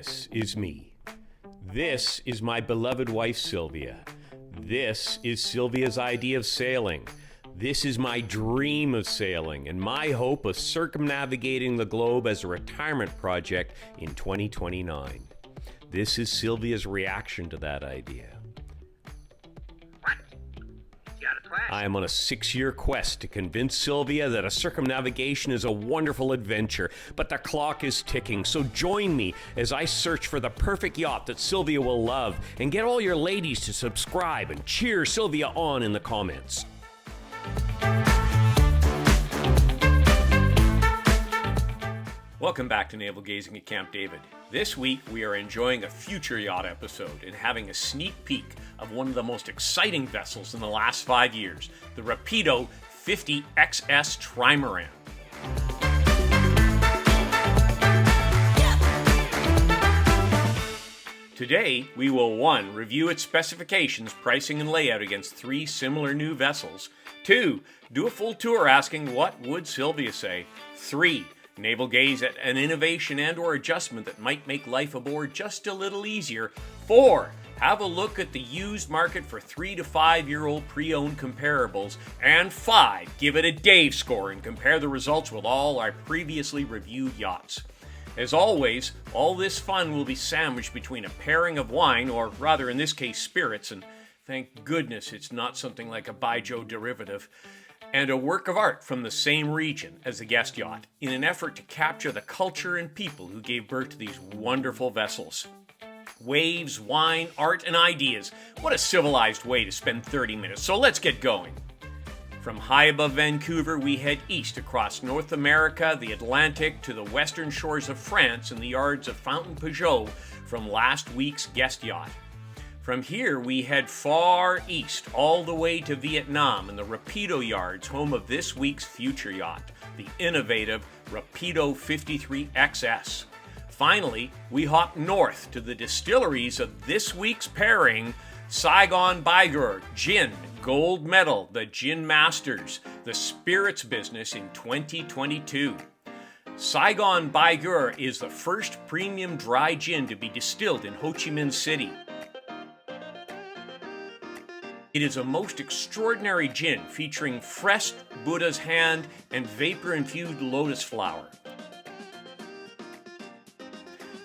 This is me. This is my beloved wife, Sylvia. This is Sylvia's idea of sailing. This is my dream of sailing and my hope of circumnavigating the globe as a retirement project in 2029. This is Sylvia's reaction to that idea. What? You got a quest? I am on a 6-year quest to convince Sylvia that a circumnavigation is a wonderful adventure, but the clock is ticking, so join me as I search for the perfect yacht that Sylvia will love, and get all your ladies to subscribe and cheer Sylvia on in the comments. Welcome back to Naval Gazing at Camp David. This week we are enjoying a Future Yacht episode and having a sneak peek of one of the most exciting vessels in the last 5 years, the Rapido 53XS trimaran. Today, we will 1. Review its specifications, pricing, and layout against 3 similar new vessels. 2. Do a full tour asking what would Sylvia say. 3. Naval Gaze at an innovation and or adjustment that might make life aboard just a little easier. 4. Have a look at the used market for 3 to 5 year old pre-owned comparables. And 5. Give it a Dave score and compare the results with all our previously reviewed yachts. As always, all this fun will be sandwiched between a pairing of wine, or rather in this case spirits, and thank goodness it's not something like a Pajot derivative, and a work of art from the same region as the guest yacht, in an effort to capture the culture and people who gave birth to these wonderful vessels. Waves, wine, art, and ideas. What a civilized way to spend 30 minutes, so let's get going. From high above Vancouver, we head east across North America, the Atlantic, to the western shores of France and the yards of Fountaine Pajot from last week's guest yacht. From here, we head far east, all the way to Vietnam and the Rapido yards, home of this week's Future Yacht, the innovative Rapido 53XS. Finally, we hop north to the distilleries of this week's pairing, SAIGON BAIGUR, Gin, Gold Medal, the Gin Masters, the spirits business in 2022. SAIGON BAIGUR is the first premium dry gin to be distilled in Ho Chi Minh City. It is a most extraordinary gin featuring fresh Buddha's hand and vapor-infused lotus flower.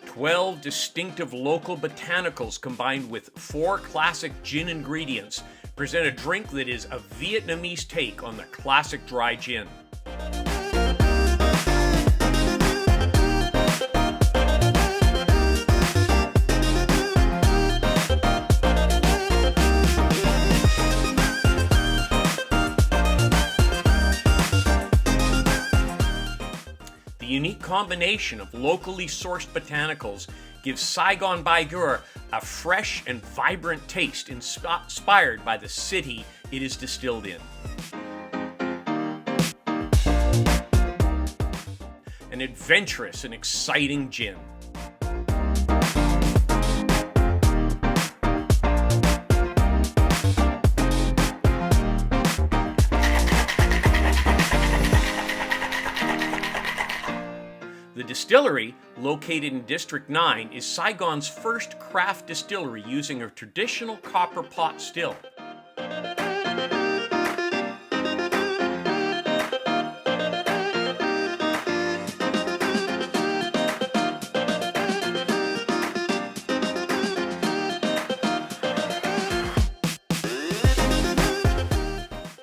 12 distinctive local botanicals combined with 4 classic gin ingredients present a drink that is a Vietnamese take on the classic dry gin. The unique combination of locally sourced botanicals gives SAIGON BAIGUR a fresh and vibrant taste inspired by the city it is distilled in. An adventurous and exciting gin. The distillery, located in District 9, is Saigon's first craft distillery using a traditional copper pot still.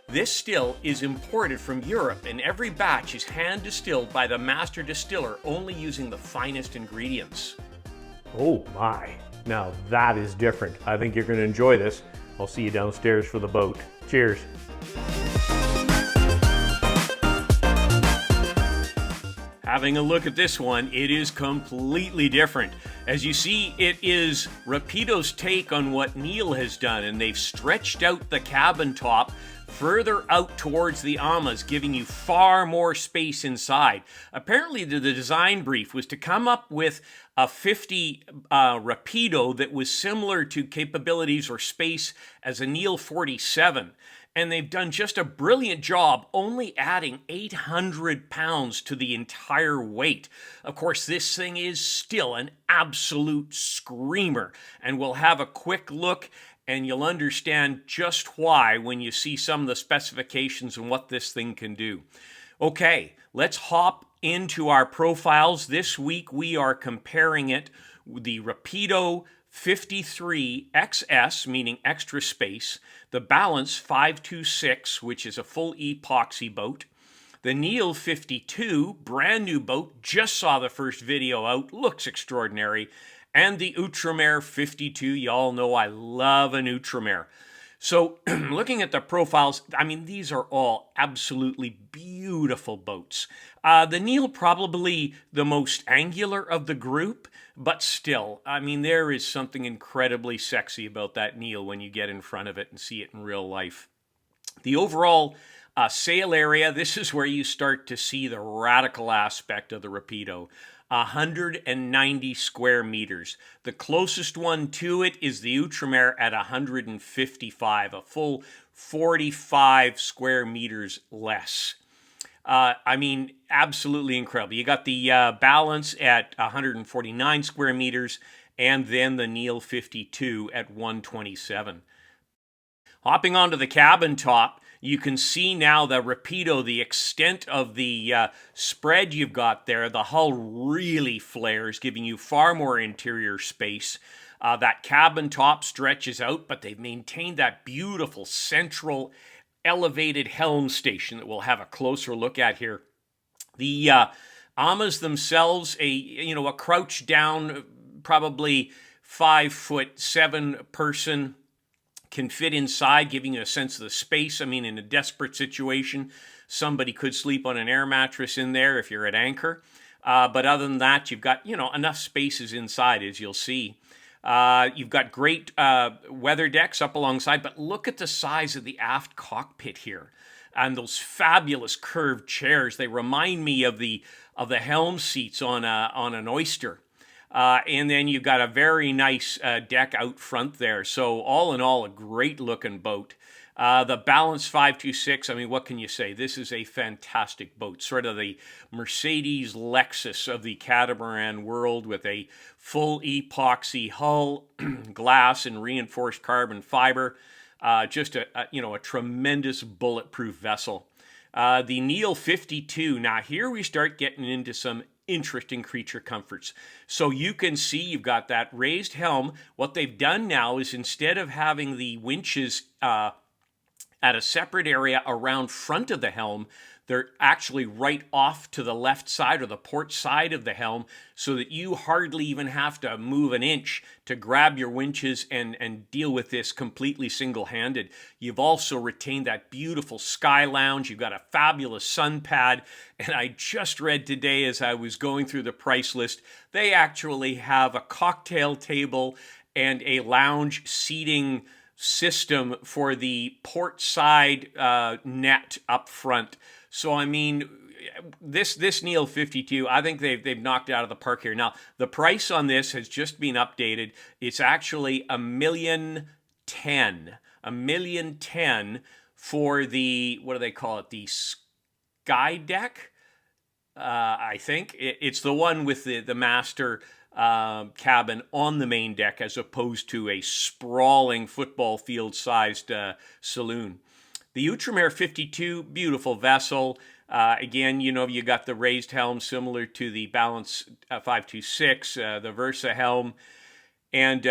This still is imported from Europe, and every batch is hand distilled by the master distiller, only using the finest ingredients. Oh my, now that is different. I think you're going to enjoy this. I'll see you downstairs for the boat. Cheers. Having a look at this one, it is completely different. As you see, it is Rapido's take on what Neil has done, and they've stretched out the cabin top further out towards the amas, giving you far more space inside. Apparently, the design brief was to come up with a 50 Rapido that was similar to capabilities or space as a Neil 47. and they've done just a brilliant job only adding 800 pounds to the entire weight. Of course, this thing is still an absolute screamer, and we'll have a quick look and you'll understand just why when you see some of the specifications and what this thing can do. Okay, let's hop into our profiles. This week we are comparing it with the Rapido 53XS, meaning extra space, the Balance 526, which is a full epoxy boat, the Neil 52, brand new boat, just saw the first video out, looks extraordinary, and the Outremer 52. Y'all know I love an Outremer. So looking at the profiles, I mean, these are all absolutely beautiful boats. The Neil probably the most angular of the group, but still, I mean, there is something incredibly sexy about that Neil when you get in front of it and see it in real life. The overall sail area, this is where you start to see the radical aspect of the Rapido. 190 square meters. The closest one to it is the Outremer at 155, a full 45 square meters less. I mean, absolutely incredible. You got the Balance at 149 square meters, and then the Neil 52 at 127. Hopping onto the cabin top, you can see now the Rapido, the extent of the spread you've got there. The hull really flares, giving you far more interior space. That cabin top stretches out, but they've maintained that beautiful central elevated helm station that we'll have a closer look at here. The Amas themselves, a crouch down, probably 5'7" person, can fit inside, giving you a sense of the space. I mean, in a desperate situation, somebody could sleep on an air mattress in there if you're at anchor. But other than that, you've got, enough spaces inside, as you'll see. You've got great weather decks up alongside, but look at the size of the aft cockpit here. And those fabulous curved chairs. They remind me of the helm seats on an oyster. And then you've got a very nice deck out front there. So all in all, a great looking boat. The Balance 526, I mean, what can you say? This is a fantastic boat. Sort of the Mercedes Lexus of the catamaran world, with a full epoxy hull, glass and reinforced carbon fiber. Just a tremendous bulletproof vessel. The Neil 52, now here we start getting into some interesting creature comforts. So you can see you've got that raised helm. What they've done now is, instead of having the winches at a separate area around front of the helm, they're actually right off to the left side or the port side of the helm, so that you hardly even have to move an inch to grab your winches and deal with this completely single-handed. You've also retained that beautiful sky lounge. You've got a fabulous sun pad. And I just read today, as I was going through the price list, they actually have a cocktail table and a lounge seating system for the port side net up front. So, I mean, this Neil 52, I think they've knocked it out of the park here. Now, the price on this has just been updated. It's actually $1,010,000. $1,010,000 for the, what do they call it? The Sky Deck, I think. It's the one with the master cabin on the main deck, as opposed to a sprawling football field-sized saloon. The Outremer 52, beautiful vessel. Again, you got the raised helm similar to the Balance 526, the Versa helm. And,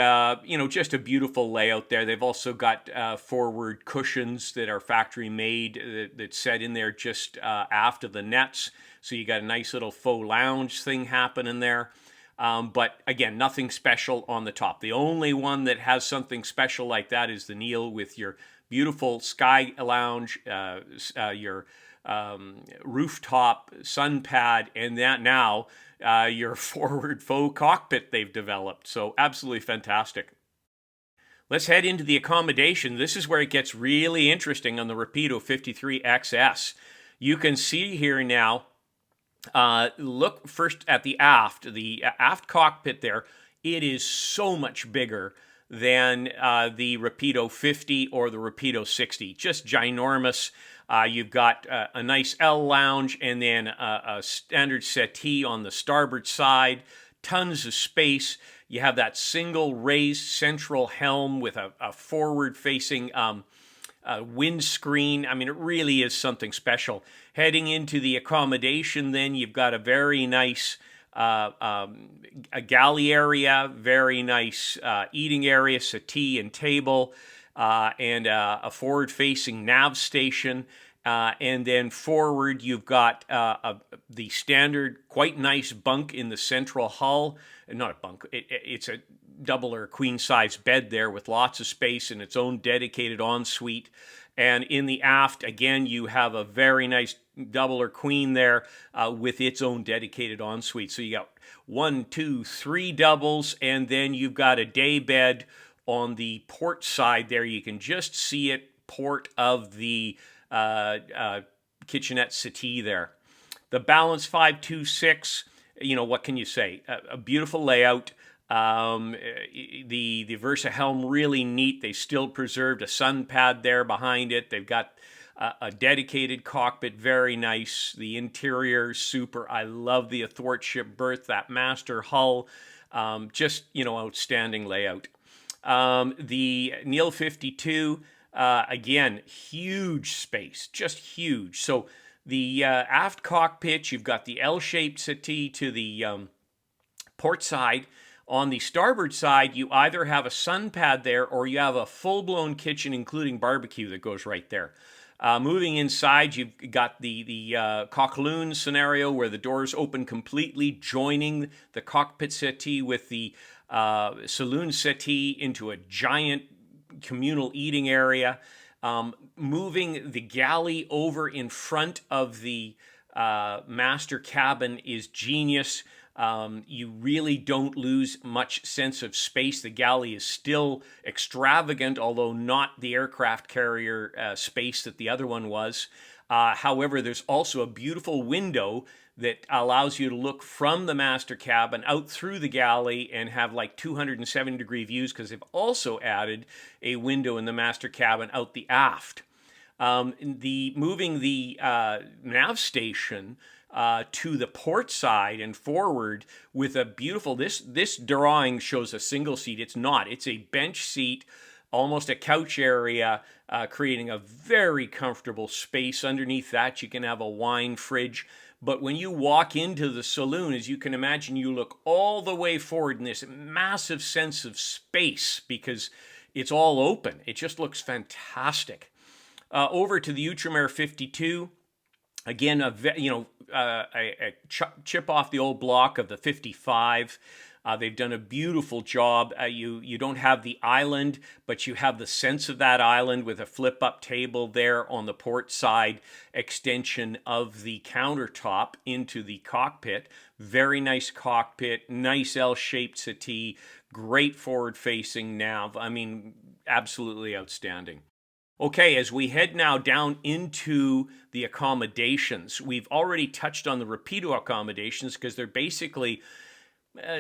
just a beautiful layout there. They've also got forward cushions that are factory made that set in there just aft of the nets. So you got a nice little faux lounge thing happening there. But again, nothing special on the top. The only one that has something special like that is the Neil, with your beautiful sky lounge, your rooftop sun pad, and that now your forward faux cockpit they've developed. So absolutely fantastic. Let's head into the accommodation. This is where it gets really interesting on the Rapido 53XS. You can see here now, look first at the aft cockpit there. It is so much bigger than the Rapido 50 or the Rapido 60. Just ginormous. You've got a nice L lounge and then a standard settee on the starboard side. Tons of space. You have that single raised central helm with a forward-facing windscreen. I mean, it really is something special. Heading into the accommodation, then you've got a very nice a galley area, very nice eating area, settee and table, and a forward-facing nav station. And then forward, you've got the standard, quite nice bunk in the central hull. Not a bunk, it's a double or queen size bed there with lots of space and its own dedicated ensuite. And in the aft, again, you have a very nice double or queen there with its own dedicated ensuite. So you got 1, 2, 3 doubles, and then you've got a day bed on the port side there. You can just see it, port of the kitchenette settee there. The Balance 526, what can you say? A beautiful layout. The Versa helm, really neat. They still preserved a sun pad there behind it. They've got a dedicated cockpit, very nice. The interior, super. I love the athwartship berth, that master hull. Just, outstanding layout. The Neil 52, again, huge space, just huge. So the aft cockpit, you've got the L-shaped settee to the port side. On the starboard side, you either have a sun pad there or you have a full-blown kitchen, including barbecue, that goes right there. Moving inside, you've got the cockaloon scenario where the doors open completely, joining the cockpit settee with the saloon settee into a giant communal eating area. Moving the galley over in front of the master cabin is genius. You really don't lose much sense of space. The galley is still extravagant, although not the aircraft carrier space that the other one was. However, there's also a beautiful window that allows you to look from the master cabin out through the galley and have like 270-degree views, because they've also added a window in the master cabin out the aft. Moving the nav station to the port side and forward with a beautiful, this drawing shows a single seat. It's not. It's a bench seat, almost a couch area, creating a very comfortable space. Underneath that, you can have a wine fridge. But when you walk into the saloon, as you can imagine, you look all the way forward in this massive sense of space because it's all open. It just looks fantastic. Over to the Outremer 52. Again, a chip off the old block of the 55. They've done a beautiful job. You don't have the island, but you have the sense of that island with a flip-up table there on the port side extension of the countertop into the cockpit. Very nice cockpit, nice L-shaped settee, great forward-facing nav. I mean, absolutely outstanding. Okay, as we head now down into the accommodations, we've already touched on the Rapido accommodations because they're basically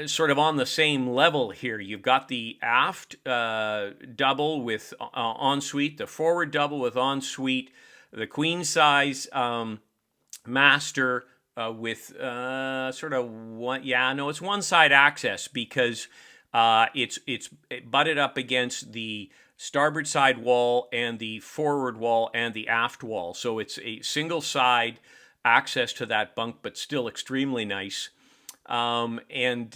sort of on the same level here. You've got the aft double with ensuite, the forward double with ensuite, the queen size master with sort of one, it's one side access because it's butted up against the starboard side wall and the forward wall and the aft wall. So it's a single side access to that bunk, but still extremely nice. And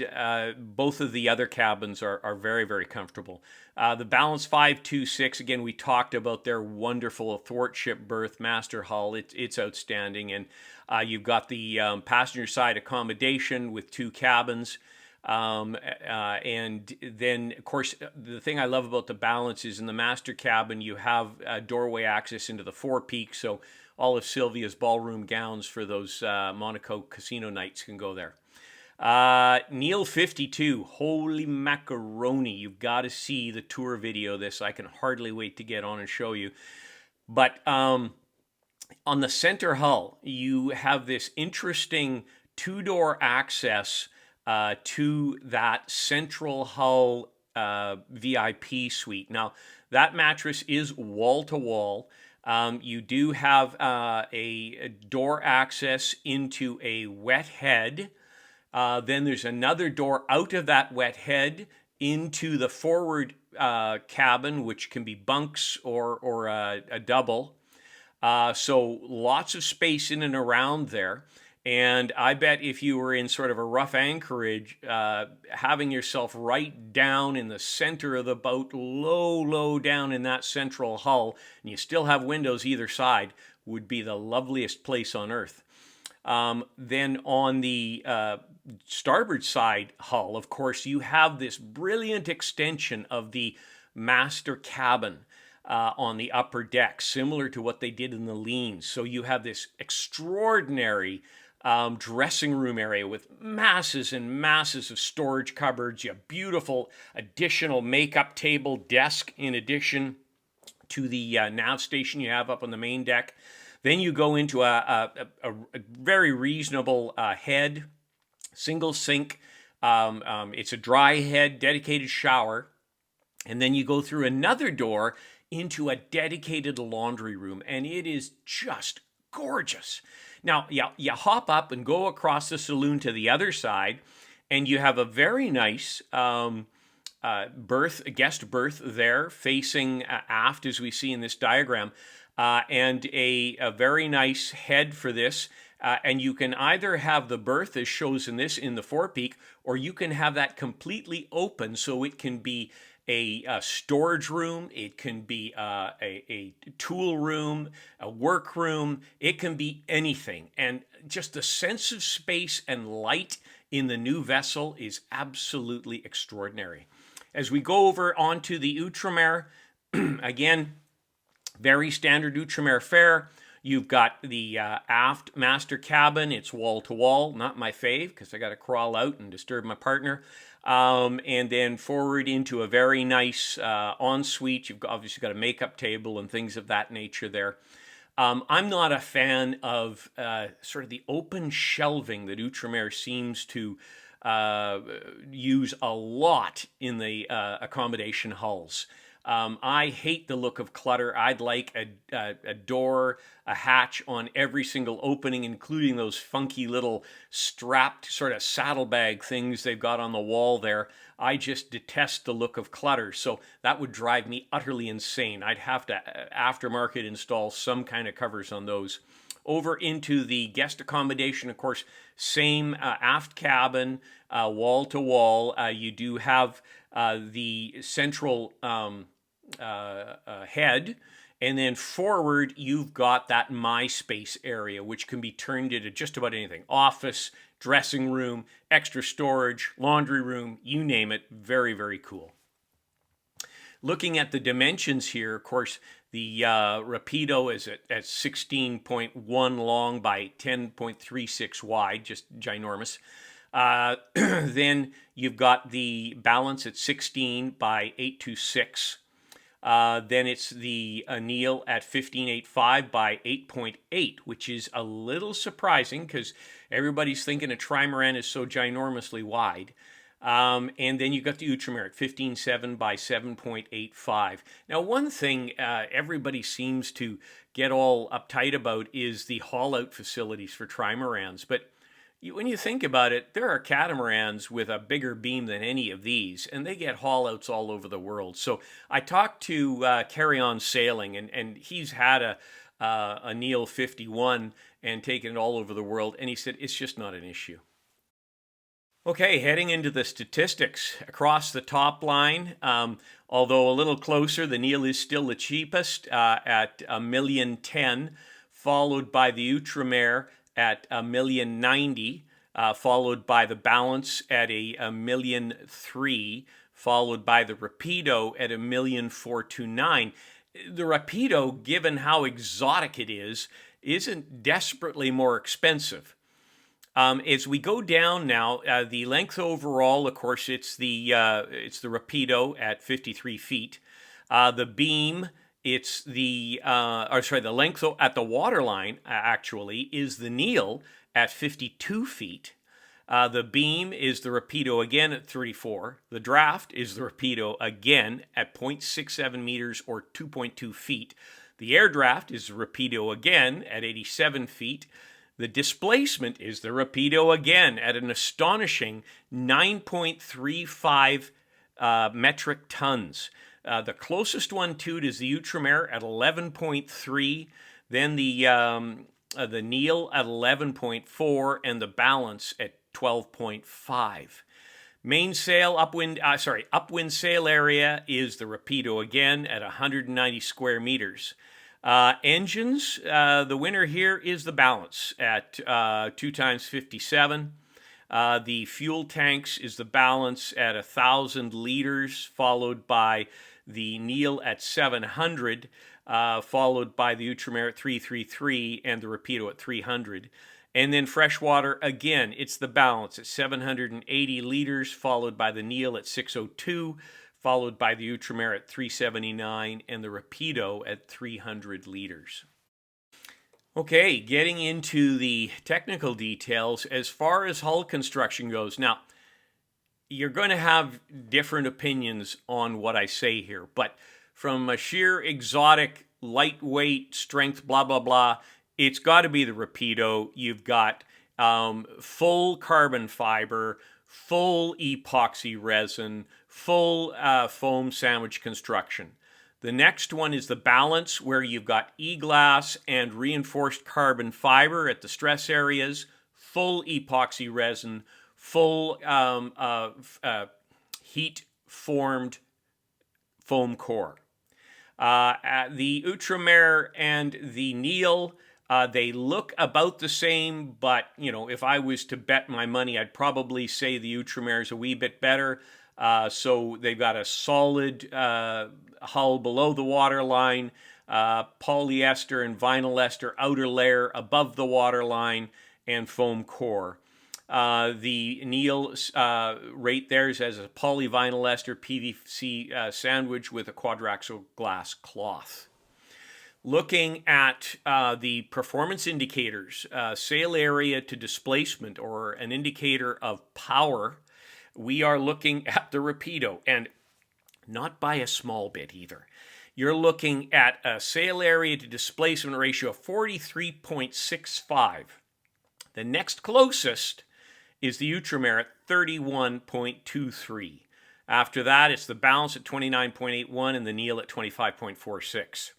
both of the other cabins are very, very comfortable. The Balance 526, again, we talked about their wonderful athwartship berth, master hull. It's outstanding. And you've got the passenger side accommodation with 2 cabins. And then, of course, the thing I love about the Balance is in the master cabin, you have doorway access into the forepeak. So all of Sylvia's ballroom gowns for those Monaco casino nights can go there. Neil 52, holy macaroni. You've got to see the tour video of this. I can hardly wait to get on and show you. But on the center hull, you have this interesting 2-door access to that central hull VIP suite. Now, that mattress is wall to wall. You do have a door access into a wet head. Then there's another door out of that wet head into the forward cabin, which can be bunks or a double. So lots of space in and around there. And I bet if you were in sort of a rough anchorage, having yourself right down in the center of the boat, low down in that central hull, and you still have windows either side, would be the loveliest place on earth. Then on the starboard side hull, of course, you have this brilliant extension of the master cabin on the upper deck, similar to what they did in the Leans. So you have this extraordinary dressing room area with masses and masses of storage cupboards. You have beautiful additional makeup table desk in addition to the nav station you have up on the main deck. Then you go into a very reasonable head, single sink. It's a dry head, dedicated shower. And then you go through another door into a dedicated laundry room, and it is just gorgeous. Now, you hop up and go across the saloon to the other side, and you have a very nice guest berth there, facing aft, as we see in this diagram, and a very nice head for this. And you can either have the berth, as shows in the forepeak, or you can have that completely open, so it can be a storage room, it can be a tool room, a work room, it can be anything. And just the sense of space and light in the new vessel is absolutely extraordinary. As we go over onto the Outremer, again, very standard Outremer fare. You've got the aft master cabin. It's wall to wall. Not my fave, because I got to crawl out and disturb my partner. And then forward into a very nice ensuite. You've obviously got a makeup table and things of that nature there. I'm not a fan of sort of the open shelving that Outremer seems to use a lot in the accommodation hulls. I hate the look of clutter. I'd like a door, a hatch on every single opening, including those funky little strapped sort of saddlebag things they've got on the wall there. I just detest the look of clutter, so that would drive me utterly insane. I'd have to aftermarket install some kind of covers on those. Over into the guest accommodation, of course, same aft cabin, wall to wall. You do have the central head, and then forward you've got that MySpace area, which can be turned into just about anything. Office, dressing room, extra storage, laundry room, you name it. Very, very cool. Looking at the dimensions here, of course, the Rapido is at 16.1 long by 10.36 wide, just ginormous. Then you've got the Balance at 16 by 826. Then it's the Neil at 15.85 by 8.8, which is a little surprising because everybody's thinking a trimaran is so ginormously wide. And then you got the Outremer at 15.7 by 7.85. Now, one thing everybody seems to get all uptight about is the haul-out facilities for trimarans. But when you think about it, there are catamarans with a bigger beam than any of these, and they get haul-outs all over the world. So I talked to Carry On Sailing, and he's had a Neil 51 and taken it all over the world, and he said it's just not an issue. Okay, heading into the statistics. Across the top line, although a little closer, the Neil is still the cheapest at $1,010,000, followed by the Outremer at $1,090,000, followed by the Balance at $1,003,000, followed by the Rapido at $1,429,000. The Rapido, given how exotic it is, isn't desperately more expensive. As we go down now, the length overall, of course, it's the Rapido at 53 feet. The beam, it's the length at the waterline, actually, is the Neil at 52 feet. The beam is the Rapido again at 34. The draft is the Rapido again at 0.67 meters or 2.2 feet. The air draft is the Rapido again at 87 feet. The displacement is the Rapido again at an astonishing 9.35 metric tons. The closest one to it is the Outremer at 11.3, then the Neil at 11.4, and the Balance at 12.5. Main sail upwind sail area is the Rapido again at 190 square meters. Engines, the winner here is the Balance at 2 times 57. The fuel tanks is the Balance at 1,000 liters, followed by the Neil at 700, followed by the Outremer at 333 and the Rapido at 300. And then freshwater, again, it's the Balance at 780 liters, followed by the Neil at 602, followed by the Outremer at 379, and the Rapido at 300 liters. Okay, getting into the technical details as far as hull construction goes. Now, you're going to have different opinions on what I say here, but from a sheer exotic, lightweight, strength, blah, blah, blah, it's got to be the Rapido. You've got full carbon fiber, full epoxy resin, full foam sandwich construction. The next one is the Balance, where you've got e-glass and reinforced carbon fiber at the stress areas, full epoxy resin, full heat-formed foam core. The Outremer and the Neil, they look about the same, but, you know, if I was to bet my money, I'd probably say the Outremer is a wee bit better. So they've got a solid hull below the waterline, polyester and vinyl ester outer layer above the waterline, and foam core. The Neil rate theirs as a polyvinyl ester PVC sandwich with a quadraxle glass cloth. Looking at the performance indicators, sail area to displacement, or an indicator of power, we are looking at the Rapido, and not by a small bit either. You're looking at a sail area to displacement ratio of 43.65. The next closest is the Outremer at 31.23. After that, it's the Balance at 29.81 and the Neil at 25.46.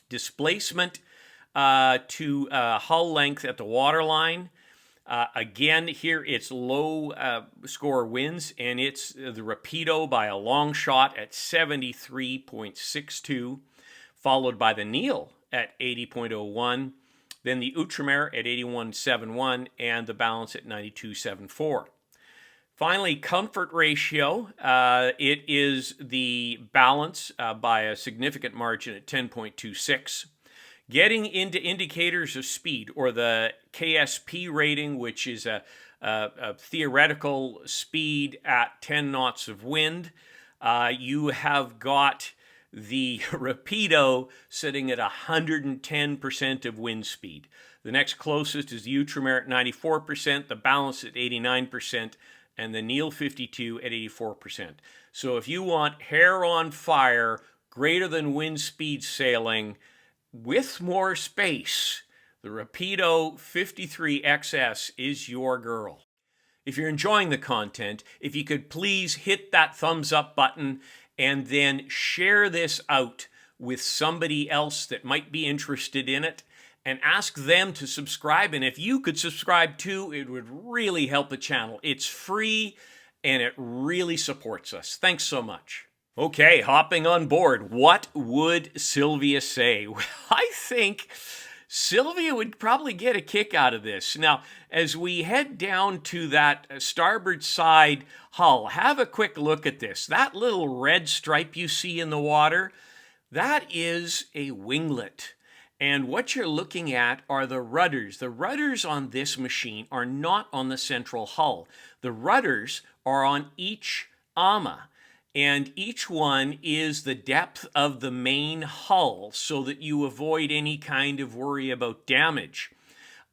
Displacement to hull length at the waterline. Again, here it's low score winds, and it's the Rapido by a long shot at 73.62, followed by the Neil at 80.01, then the Outremer at 81.71, and the Balance at 92.74. Finally, comfort ratio, it is the Balance by a significant margin at 10.26. Getting into indicators of speed, or the KSP rating, which is a theoretical speed at 10 knots of wind, you have got the Rapido sitting at 110% of wind speed. The next closest is the Outremer at 94%, the Balance at 89%, and the Neil 52 at 84%. So if you want hair on fire, greater than wind speed sailing, with more space, the Rapido 53XS is your girl. If you're enjoying the content, if you could please hit that thumbs up button and then share this out with somebody else that might be interested in it, and ask them to subscribe. And if you could subscribe too, it would really help the channel. It's free and it really supports us. Thanks so much. Okay, hopping on board. What would Sylvia say? Well, I think Sylvia would probably get a kick out of this. Now, as we head down to that starboard side hull, have a quick look at this. That little red stripe you see in the water, that is a winglet. And what you're looking at are the rudders. The rudders on this machine are not on the central hull. The rudders are on each ama. And each one is the depth of the main hull so that you avoid any kind of worry about damage.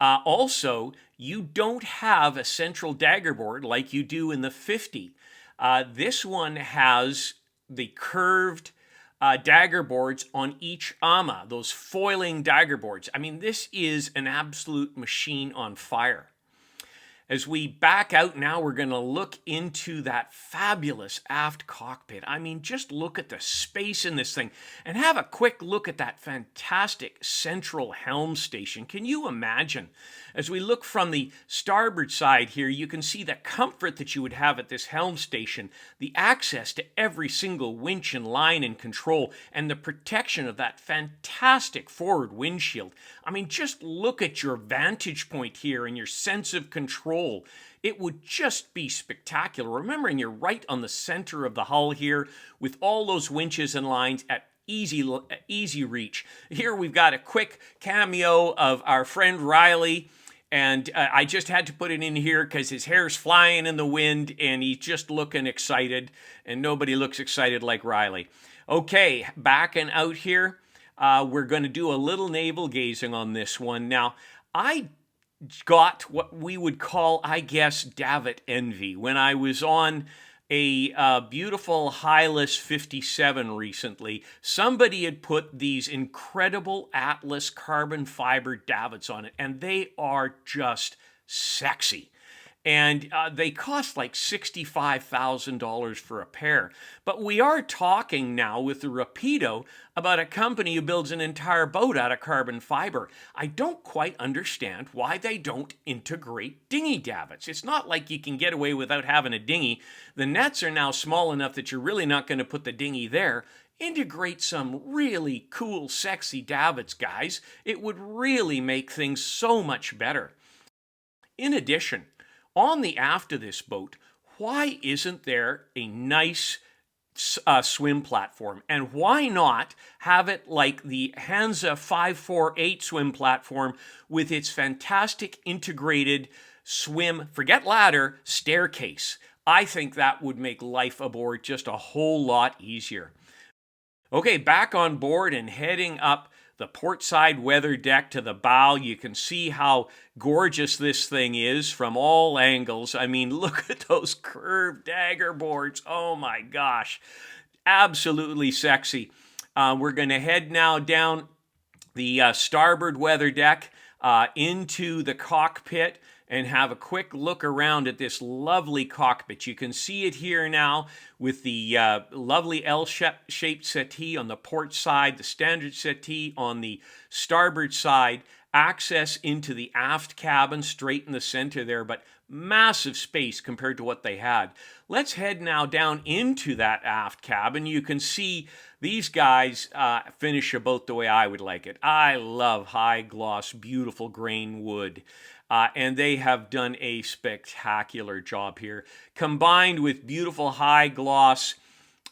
Also, you don't have a central dagger board like you do in the 50. This one has the curved dagger boards on each ama, those foiling dagger boards. I mean, this is an absolute machine on fire. As we back out now, we're going to look into that fabulous aft cockpit. I mean, just look at the space in this thing and have a quick look at that fantastic central helm station. Can you imagine? As we look from the starboard side here, you can see the comfort that you would have at this helm station, the access to every single winch and line and control, and the protection of that fantastic forward windshield. I mean, just look at your vantage point here and your sense of control. It would just be spectacular. Remembering you're right on the center of the hull here with all those winches and lines at easy reach. Here we've got a quick cameo of our friend Riley, and I just had to put it in here because his hair's flying in the wind and he's just looking excited, and nobody looks excited like Riley. Okay, backing out here, we're going to do a little navel gazing on this one. Now, I got what we would call, I guess, davit envy when I was on a beautiful Hylas 57 recently. Somebody had put these incredible Atlas carbon fiber davits on it, and they are just sexy. And they cost like $65,000 for a pair. But we are talking now with the Rapido about a company who builds an entire boat out of carbon fiber. I don't quite understand why they don't integrate dinghy davits. It's not like you can get away without having a dinghy. The nets are now small enough that you're really not going to put the dinghy there. Integrate some really cool, sexy davits, guys. It would really make things so much better. In addition, on the aft of this boat, why isn't there a nice swim platform? And why not have it like the Hansa 548 swim platform with its fantastic integrated swim, forget ladder, staircase? I think that would make life aboard just a whole lot easier. Okay, back on board and heading up the port side weather deck to the bow. You can see how gorgeous this thing is from all angles. I mean, look at those curved dagger boards. Oh my gosh, absolutely sexy. We're going to head now down the starboard weather deck into the cockpit and have a quick look around at this lovely cockpit. You can see it here now with the lovely L-shaped settee on the port side, the standard settee on the starboard side, access into the aft cabin straight in the center there, but massive space compared to what they had. Let's head now down into that aft cabin. You can see these guys finish a boat the way I would like it. I love high gloss, beautiful grain wood. And they have done a spectacular job here, combined with beautiful high gloss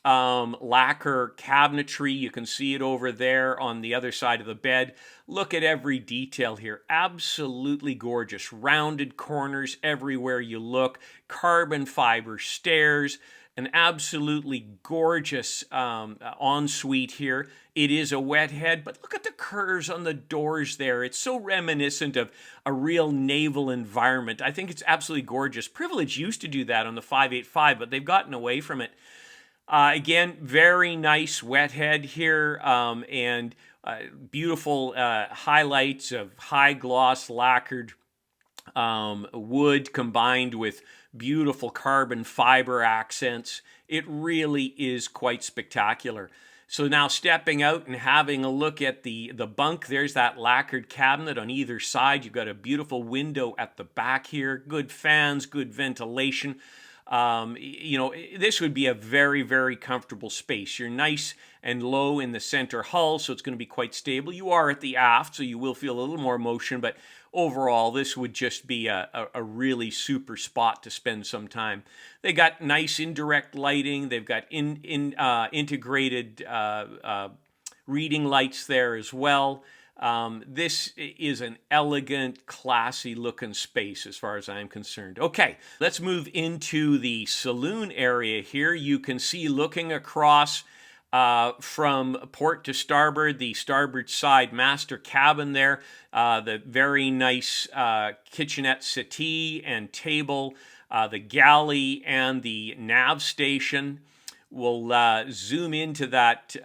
lacquer cabinetry. You can see it over there on the other side of the bed. Look at every detail here. Absolutely gorgeous. Rounded corners everywhere you look. Carbon fiber stairs. An absolutely gorgeous ensuite here. It is a wet head, but look at the curves on the doors there. It's so reminiscent of a real naval environment. I think it's absolutely gorgeous. Privilege used to do that on the 585, but they've gotten away from it. Again, very nice wet head here, and beautiful highlights of high gloss lacquered wood combined with beautiful carbon fiber accents. It really is quite spectacular. So now stepping out and having a look at the bunk, there's that lacquered cabinet on either side. You've got a beautiful window at the back here, good fans, good ventilation. This would be a very, very comfortable space. You're nice and low in the center hull, so it's going to be quite stable. You are at the aft, so you will feel a little more motion, but overall, this would just be a really super spot to spend some time. They got nice indirect lighting. They've got integrated reading lights there as well. This is an elegant, classy looking space as far as I'm concerned. Okay, let's move into the saloon area here. You can see looking across from port to starboard, the starboard side master cabin there, the very nice kitchenette settee and table, the galley and the nav station. We'll zoom into that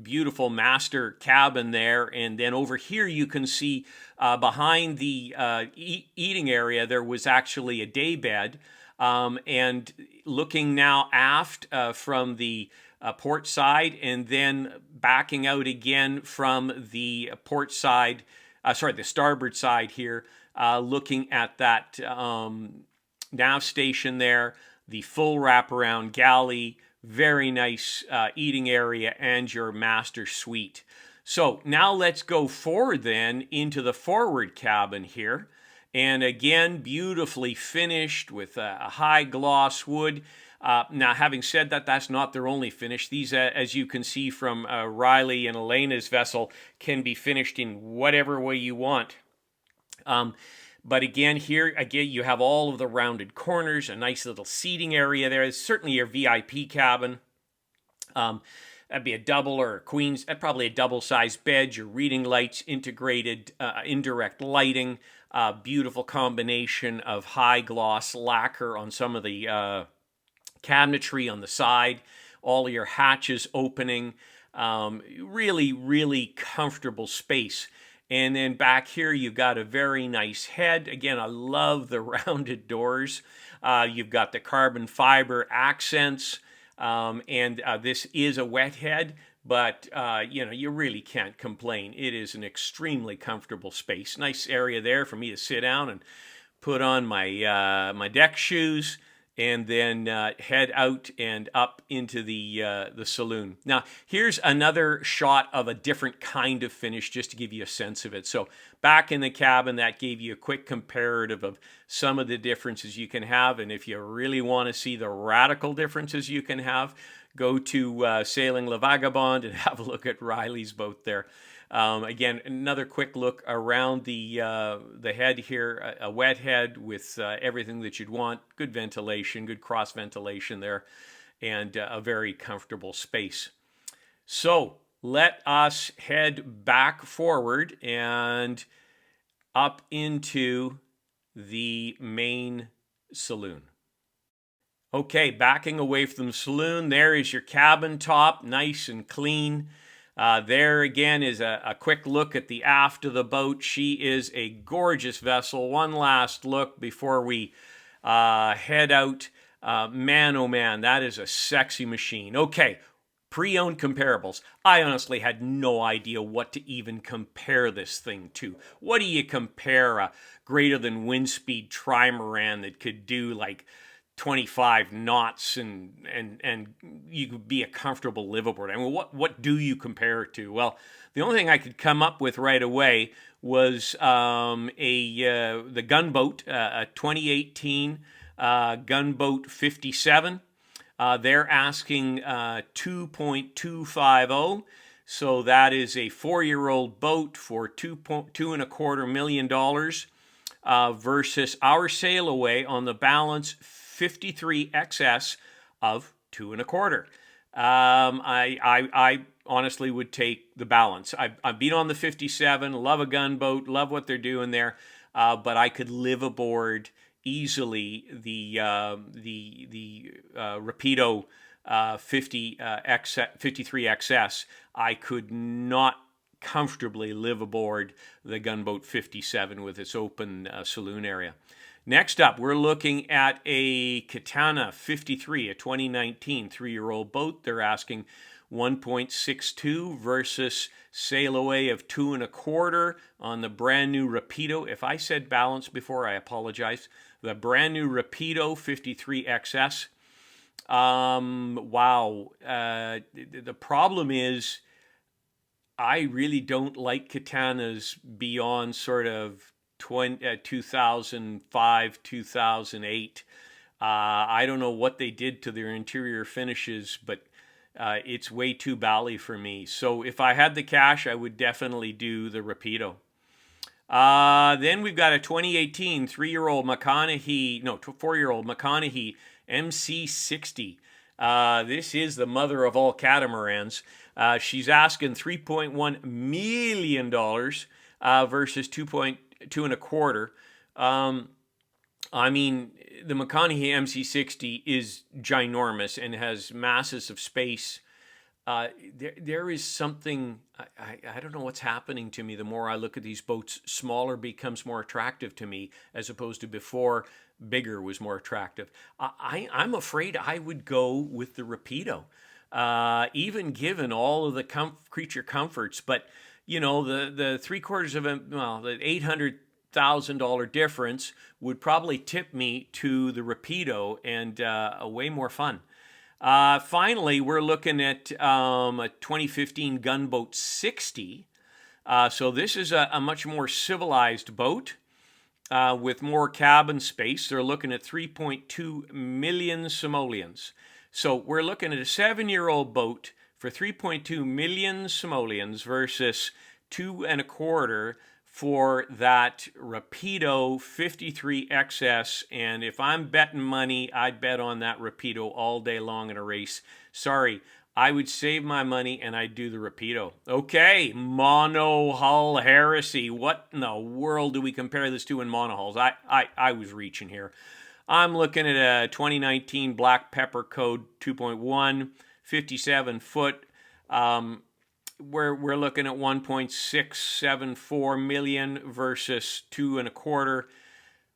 beautiful master cabin there, and then over here you can see behind the eating area there was actually a day bed, and looking now aft from the port side, and then backing out again from the port side, the starboard side here, looking at that nav station there, the full wraparound galley, very nice eating area, and your master suite. So now let's go forward then into the forward cabin here. And again, beautifully finished with a high gloss wood. Now, having said that, that's not their only finish. These, as you can see from Riley and Elena's vessel, can be finished in whatever way you want. But again, here, you have all of the rounded corners, a nice little seating area there. It's certainly your VIP cabin. That'd be a double or a queen's, probably a double-sized bed, your reading lights, integrated indirect lighting, beautiful combination of high-gloss lacquer on some of the cabinetry on the side, all of your hatches opening, really, really comfortable space. And then back here, you've got a very nice head. Again, I love the rounded doors. You've got the carbon fiber accents, and this is a wet head, but you really can't complain. It is an extremely comfortable space. Nice area there for me to sit down and put on my my deck shoes, and then head out and up into the saloon. Now, here's another shot of a different kind of finish, just to give you a sense of it. So back in the cabin, that gave you a quick comparative of some of the differences you can have. And if you really want to see the radical differences you can have, go to Sailing Le Vagabond and have a look at Riley's boat there. Again, another quick look around the head here, a wet head with everything that you'd want, good ventilation, good cross ventilation there, and a very comfortable space. So let us head back forward and up into the main saloon. Okay, backing away from the saloon, there is your cabin top, nice and clean. There again is a quick look at the aft of the boat. She is a gorgeous vessel. One last look before we head out. Man, oh man, that is a sexy machine. Okay, pre-owned comparables. I honestly had no idea what to even compare this thing to. What do you compare a greater than wind speed trimaran that could do like 25 knots and you could be a comfortable liveaboard? I mean, what do you compare it to? Well, the only thing I could come up with right away was the gunboat, a 2018 gunboat 57. They're asking 2.250. So that is a 4-year-old boat for $2.25 million versus our sail away on the balance 53XS of 2.25. I honestly would take the balance. I've been on the 57, love a gunboat, love what they're doing there, but I could live aboard easily the Rapido 53XS. I could not comfortably live aboard the gunboat 57 with its open saloon area. Next up, we're looking at a Katana 53, a 2019 3-year-old boat. They're asking 1.62 versus sail away of 2.25 on the brand new Rapido. If I said balance before, I apologize. The brand new Rapido 53XS. Wow. The problem is I really don't like Katanas beyond sort of 2005, 2008. I don't know what they did to their interior finishes, but it's way too bally for me. So if I had the cash, I would definitely do the Rapido. Then we've got a 2018 4-year-old McConaughey MC60. This is the mother of all catamarans. She's asking $3.1 million versus 2.25. I mean, the McConaughey MC60 is ginormous and has masses of space. There is something, I don't know what's happening to me. The more I look at these boats, smaller becomes more attractive to me, as opposed to before, bigger was more attractive. I'm afraid I would go with the Rapido, even given all of the creature comforts. But, you know, the the $800,000 difference would probably tip me to the Rapido, and way more fun. Finally, we're looking at a 2015 Gunboat 60. So this is a much more civilized boat with more cabin space. They're looking at 3.2 million simoleons. So we're looking at a 7-year-old boat for 3.2 million simoleons versus 2.25 for that Rapido 53XS, and if I'm betting money, I'd bet on that Rapido all day long in a race. Sorry, I would save my money and I'd do the Rapido. Okay, monohull heresy. What in the world do we compare this to in monohulls? I was reaching here. I'm looking at a 2019 Black Pepper Code 2.1, 57 foot. We're looking at 1.674 million versus 2.25.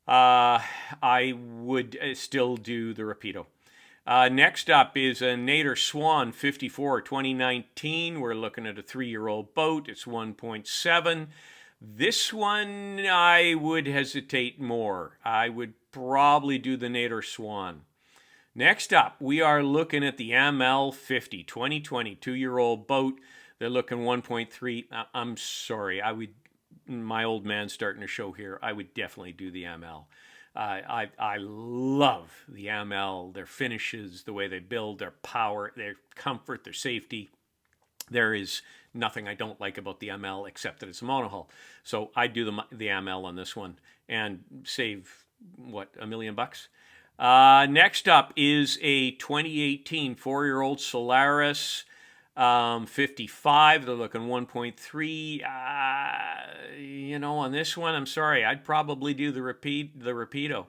I would still do the Rapido. Next up is a Nader Swan 54 2019. We're looking at a 3-year-old boat. It's 1.7. This one I would hesitate more. I would probably do the Nader Swan. Next up, we are looking at the ML 50 2020 2-year-old boat. They're looking 1.3. I'm sorry. My old man's starting to show here. I would definitely do the ML. I love the ML, their finishes, the way they build, their power, their comfort, their safety. There is nothing I don't like about the ML except that it's a monohull. So I do the ML on this one and save, $1 million? Next up is a 2018 4-year-old Solaris 55. They're looking 1.3. You know, on this one, I'm sorry, I'd probably do the Rapido.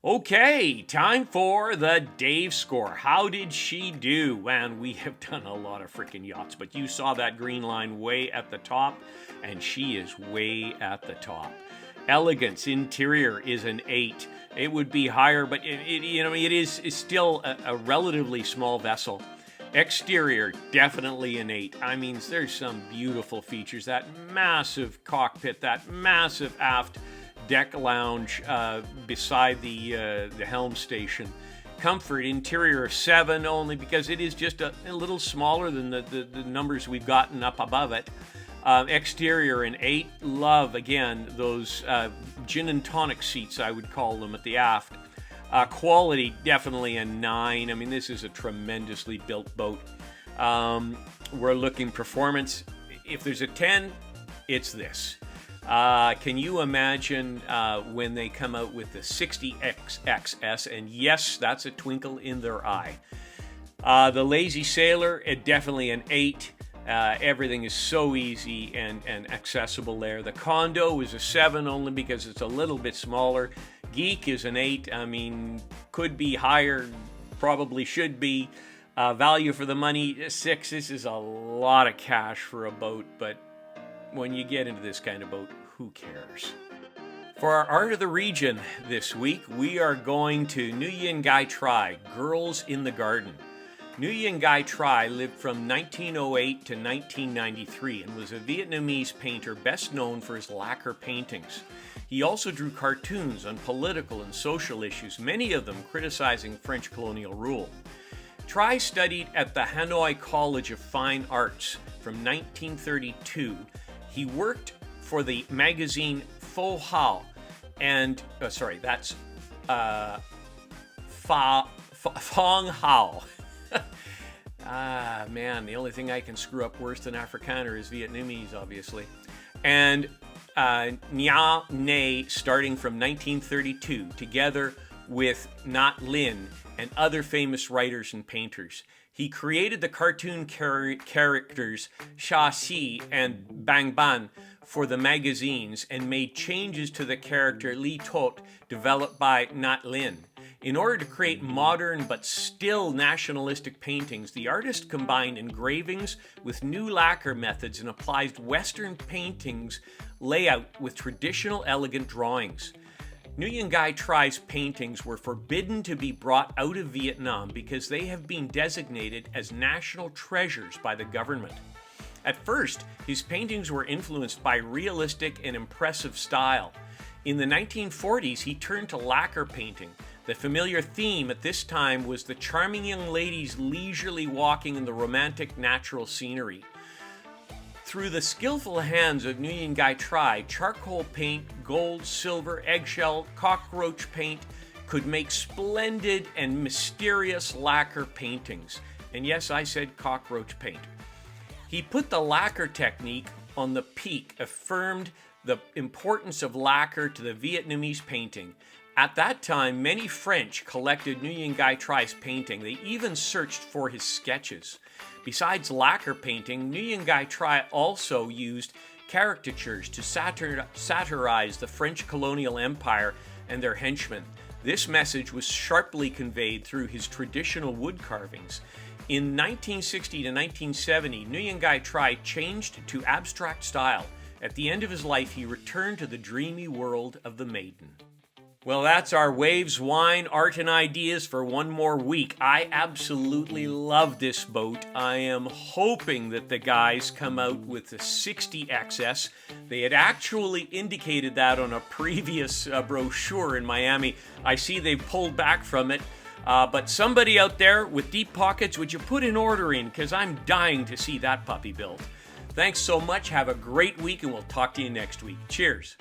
Okay, time for the Dave score. How did she do? Man, we have done a lot of freaking yachts, but you saw that green line way at the top, and she is way at the top. Elegance interior is an 8. It would be higher, but it is still a relatively small vessel. Exterior, definitely an 8. I mean, there's some beautiful features. That massive cockpit, that massive aft deck lounge beside the helm station. Comfort, interior 7, only because it is just a little smaller than the numbers we've gotten up above it. Exterior an 8. Love, again, those gin and tonic seats, I would call them, at the aft. Quality, definitely a 9. I mean, this is a tremendously built boat. We're looking performance. If there's a 10, it's this. Can you imagine when they come out with the 60XS? And yes, that's a twinkle in their eye. The Lazy Sailor, definitely an 8. Everything is so easy and accessible there. The Condo is a 7 only because it's a little bit smaller. Geek is an 8. I mean, could be higher, probably should be. Value for the money, 6. This is a lot of cash for a boat, but when you get into this kind of boat, who cares? For our Art of the Region this week, we are going to Nguyen Gai Tri, Girls in the Garden. Nguyen Gai Tri lived from 1908 to 1993 and was a Vietnamese painter best known for his lacquer paintings. He also drew cartoons on political and social issues, many of them criticizing French colonial rule. Tri studied at the Hanoi College of Fine Arts from 1932. He worked for the magazine Pho Hao, and that's Phong Hao. Man, the only thing I can screw up worse than Afrikaner is Vietnamese, obviously. And Nha Ne, starting from 1932. Together, with Nhat Lin and other famous writers and painters. He created the cartoon characters Sha Si and Bang Ban for the magazines and made changes to the character Li Tot developed by Nhat Lin. In order to create modern but still nationalistic paintings, the artist combined engravings with new lacquer methods and applied Western paintings layout with traditional elegant drawings. Nguyen Gai Tri's paintings were forbidden to be brought out of Vietnam because they have been designated as national treasures by the government. At first, his paintings were influenced by realistic and impressive style. In the 1940s, he turned to lacquer painting. The familiar theme at this time was the charming young ladies leisurely walking in the romantic natural scenery. Through the skillful hands of Nguyen Gai Tri, charcoal paint, gold, silver, eggshell, cockroach paint could make splendid and mysterious lacquer paintings. And yes, I said cockroach paint. He put the lacquer technique on the peak, affirmed the importance of lacquer to the Vietnamese painting. At that time, many French collected Nguyen Gai Tri's painting. They even searched for his sketches. Besides lacquer painting, Nguyen Gai Tri also used caricatures to satirize the French colonial empire and their henchmen. This message was sharply conveyed through his traditional wood carvings. In 1960 to 1970, Nguyen Gai Tri changed to abstract style. At the end of his life, he returned to the dreamy world of the maiden. Well, that's our Waves, Wine, Art, and Ideas for one more week. I absolutely love this boat. I am hoping that the guys come out with the 60XS. They had actually indicated that on a previous brochure in Miami. I see they pulled back from it. But somebody out there with deep pockets, would you put an order in? Because I'm dying to see that puppy built. Thanks so much. Have a great week, and we'll talk to you next week. Cheers.